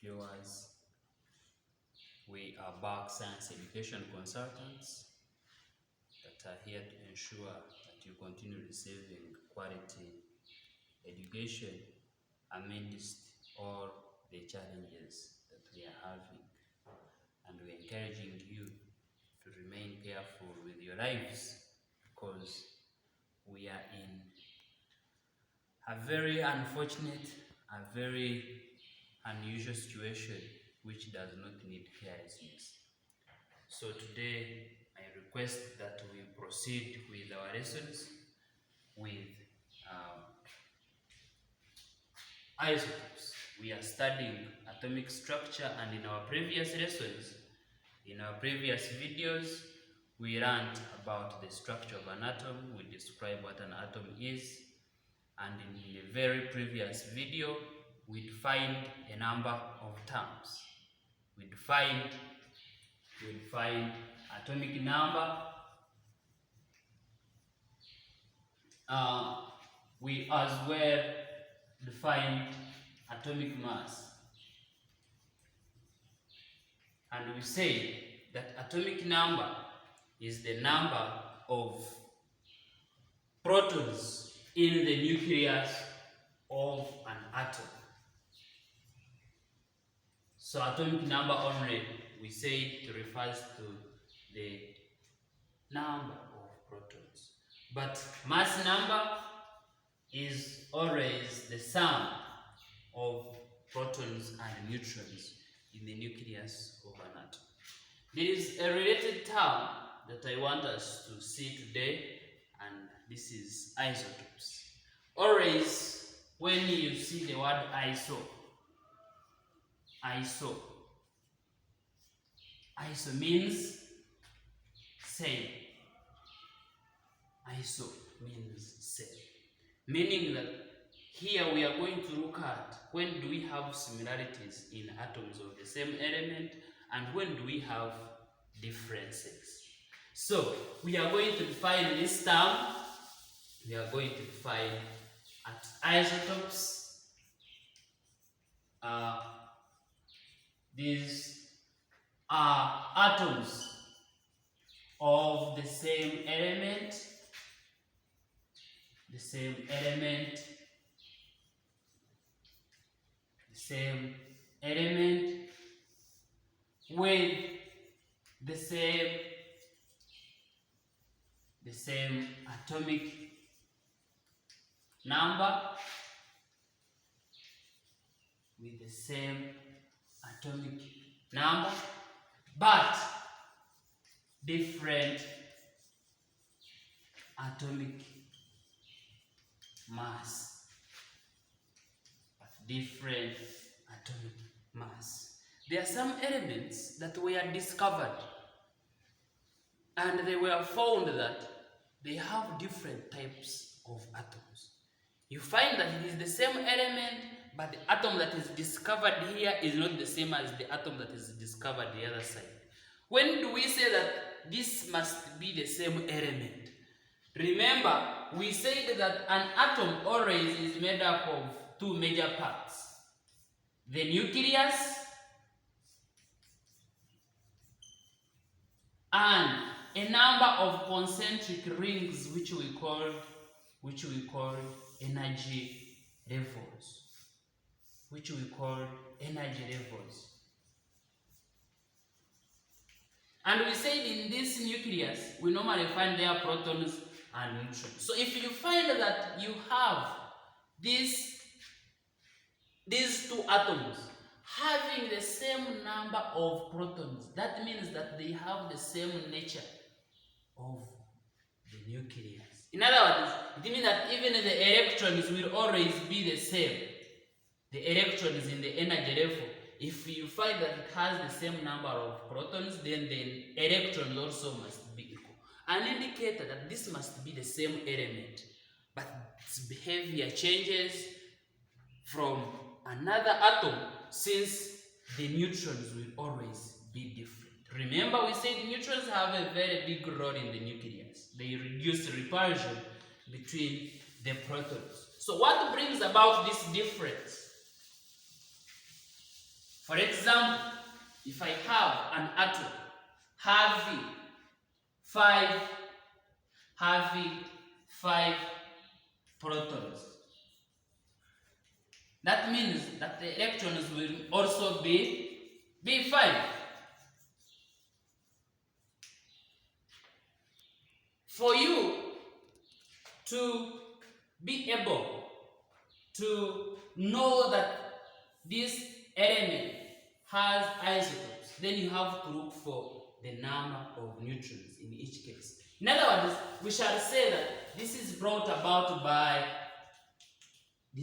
viewers. We are back science education consultants that are here to ensure that you continue receiving quality education amidst all the challenges that we are having. And we're encouraging you to remain careful with your lives because we are in a very unfortunate, a very unusual situation which does not need carelessness. So today I request that we proceed with our lessons with isotopes. We are studying atomic structure, and in our previous lessons, in our previous videos, we learned about the structure of an atom. We described what an atom is, and in the very previous video, we defined a number of terms. We defined atomic number. We as well defined atomic mass. And we say that atomic number is the number of protons in the nucleus of an atom. So atomic number only, we say it refers to the number of protons. But mass number is always the sum of protons and neutrons in the nucleus of an atom. There is a related term that I want us to see today, and this is isotopes. Always when you see the word iso means same. Iso means same. Meaning that here we are going to look at when do we have similarities in atoms of the same element and when do we have differences. So we are going to define this term. We are going to define isotopes. These are atoms of the same element, with the same atomic number, but different atomic mass. There are some elements that were discovered and they were found that they have different types of atoms. You find that it is the same element, but the atom that is discovered here is not the same as the atom that is discovered the other side. When do we say that this must be the same element? Remember, we said that an atom always is made up of two major parts: the nucleus and a number of concentric rings which we call energy levels. And we said in this nucleus we normally find there protons and neutrons. So if you find that you have these two atoms having the same number of protons, that means that they have the same nature of the nucleus. In other words, it means that even the electrons will always be the same. The electrons in the energy level, if you find that it has the same number of protons, then the electrons also must be equal. An indicator that this must be the same element, but its behavior changes from another atom, since the neutrons will always be different. Remember, we said neutrons have a very big role in the nucleus. They reduce repulsion between the protons. So what brings about this difference? For example, if I have an atom having five protons, that means that the electrons will also be 5. For you to be able to know that this element has isotopes, then you have to look for the number of neutrons in each case. In other words, we shall say that this is brought about by the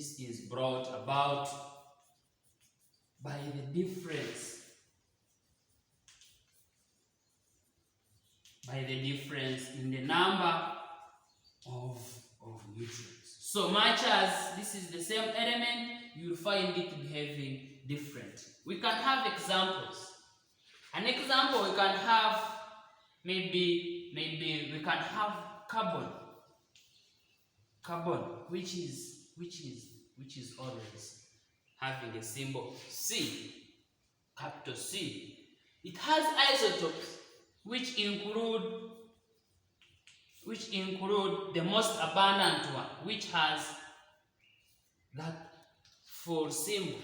difference in the number of neutrons. So much as this is the same element, you will find it behaving different. We can have examples. An example we can have, maybe we can have carbon, which is always having a symbol C, capital C. It has isotopes which include the most abundant one, which has that full symbol.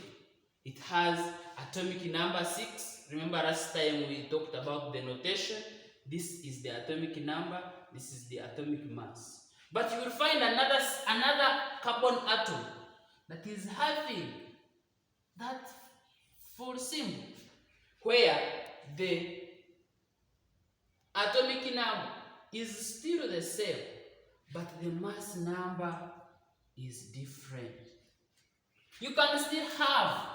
It has atomic number 6. Remember last time we talked about the notation. This is the atomic number, this is the atomic mass. But you will find another carbon atom that is having that full symbol, where the atomic number is still the same, but the mass number is different. You can still have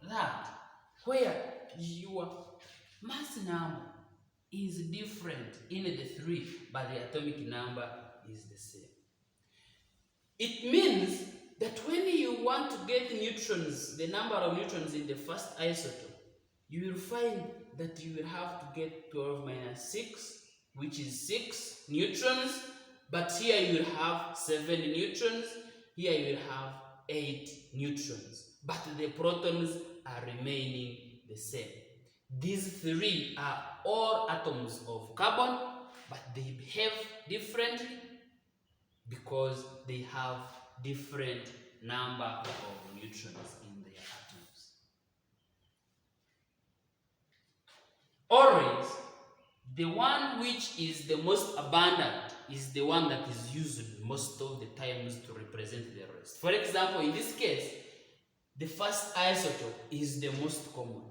that, where your mass number is different in the 3, but the atomic number is the same. It means that when you want to get neutrons, the number of neutrons in the first isotope, you will find that you will have to get 12 minus 6, which is 6 neutrons, but here you will have 7 neutrons, here you will have 8 neutrons, but the protons are remaining the same. These 3 are all atoms of carbon, but they behave differently because they have different number of neutrons in their atoms. Always, the one which is the most abundant is the one that is used most of the times to represent the rest. For example, in this case, the first isotope is the most common.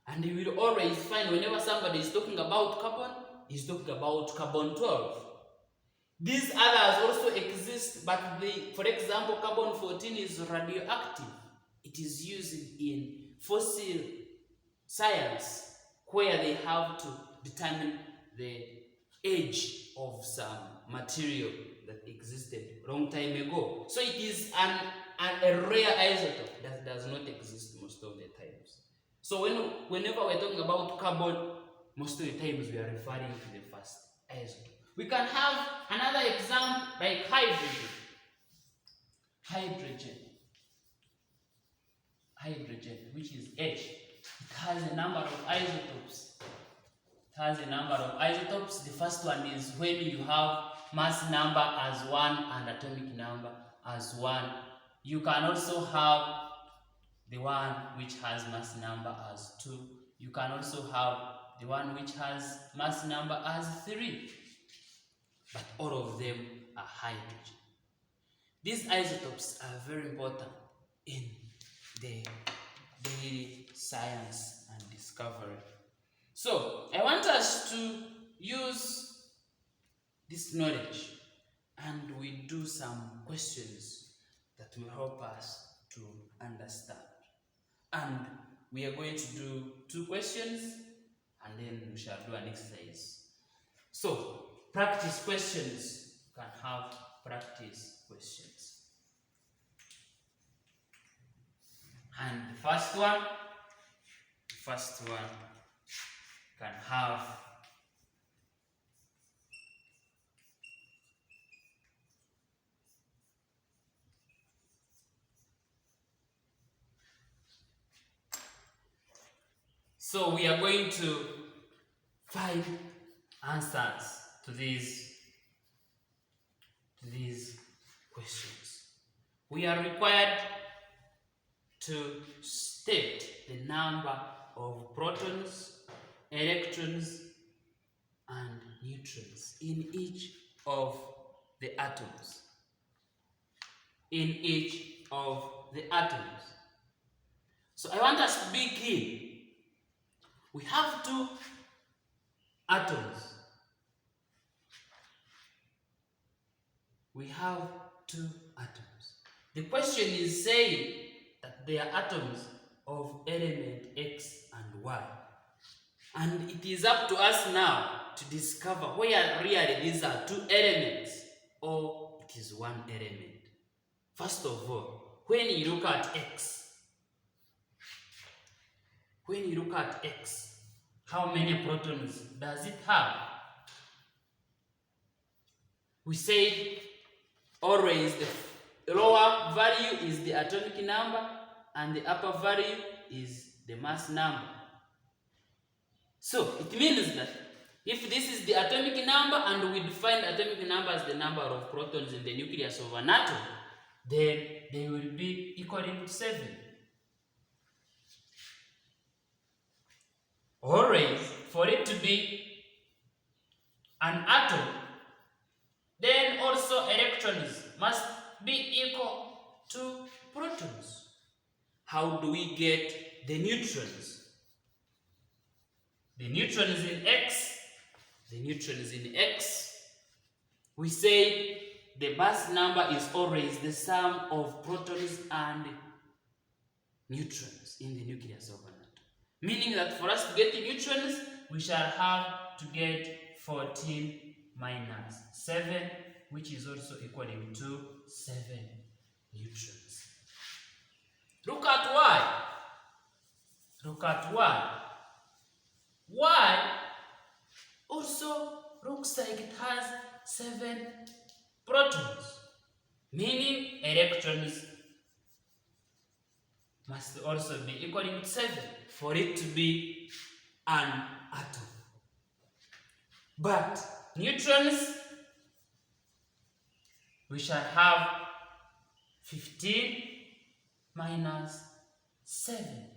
And you will always find whenever somebody is talking about carbon, he's talking about carbon 12. These others also exist, but for example, carbon 14 is radioactive. It is used in fossil science, where they have to determine the age of some material that existed a long time ago. So it is a rare isotope that does not exist most of the times. So whenever we're talking about carbon, most of the times we are referring to the first isotope. We can have another example like hydrogen. Hydrogen, which is H. It has a number of isotopes. The first one is when you have mass number as 1 and atomic number as 1. You can also have the one which has mass number as 2. You can also have the one which has mass number as 3. But all of them are hydrogen. These isotopes are very important in the daily science and discovery. So, I want us to use this knowledge and we do some questions that will help us to understand. And we are going to do 2 questions and then we shall do an exercise. So, practice questions. You can have practice questions. And the first one can have So we are going to find answers to these questions. We are required to state the number of protons, electrons, and neutrons in each of the atoms. So I want us to be keen. We have two atoms. The question is saying that they are atoms of element X and Y. And it is up to us now to discover where really these are two elements or it is one element. First of all, when you look at X, how many protons does it have? We said always the lower value is the atomic number and the upper value is the mass number. So it means that if this is the atomic number and we define the atomic number as the number of protons in the nucleus of an atom, then they will be equaling to 7. Always, for it to be an atom, then also electrons must be equal to protons. How do we get the neutrons? The neutron is in X. We say the mass number is always the sum of protons and neutrons in the nucleus of an atom. Meaning that for us to get the neutrons, we shall have to get 14 minus 7, which is also equaling to 7 neutrons. Look at Y. Y also looks like it has 7 protons, meaning electrons must also be equaling to 7 for it to be an atom. But neutrons, we shall have 15 minus 7,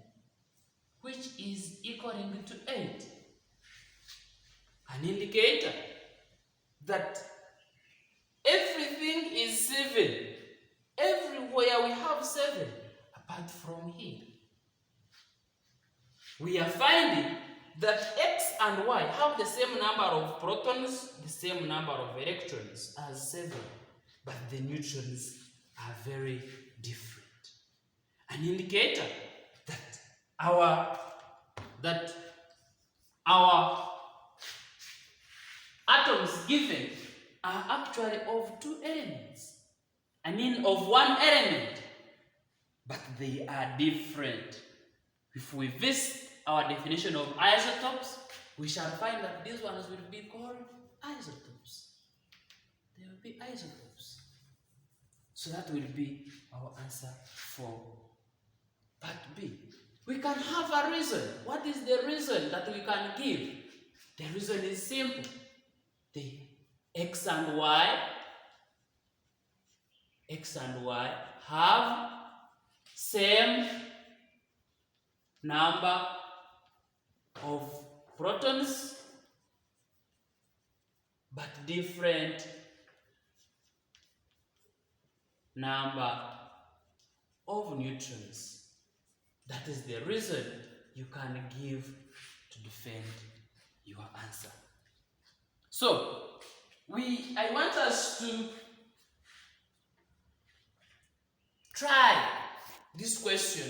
which is equaling to 8. An indicator that everything is 7. Everywhere we have 7, apart from here. We are finding that X and Y have the same number of protons, the same number of electrons as 7, but the neutrons are very different. An indicator that our atoms given are actually of two elements. Of one element, but they are different. If we visit our definition of isotopes, we shall find that these ones will be called isotopes. They will be isotopes. So that will be our answer for part B. We can have a reason. What is the reason that we can give? The reason is simple. The X and Y have same number of protons but different number of neutrons. That is the reason you can give to defend your answer. So, I want us to try this question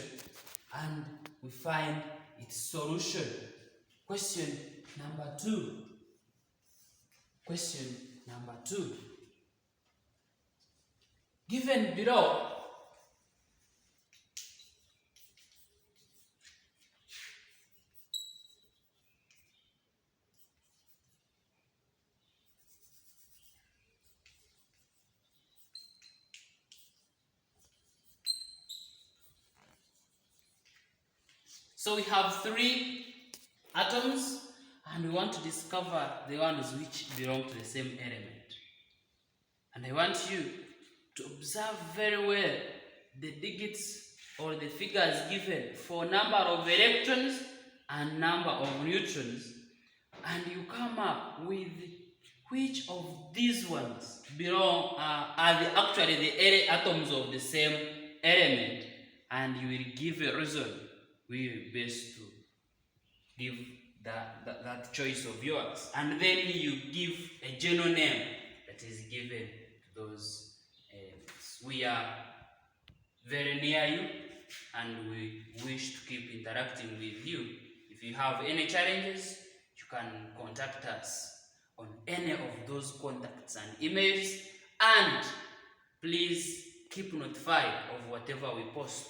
and we find its solution. Question number 2. Given below, so we have 3 atoms, and we want to discover the ones which belong to the same element. And I want you to observe very well the digits or the figures given for number of electrons and number of neutrons, and you come up with which of these ones belong actually the atoms of the same element, and you will give a reason we will best to give that choice of yours, and then you give a general name that is given to those elements. We are very near you and we wish to keep interacting with you. If you have any challenges, you can contact us on any of those contacts and emails, and please keep notified of whatever we post.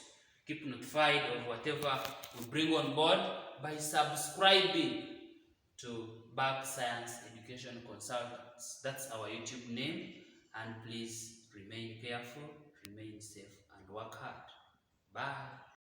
Keep notified of whatever we bring on board by subscribing to Back Science Education Consultants. That's our YouTube name, and please remain careful, remain safe, and work hard. Bye.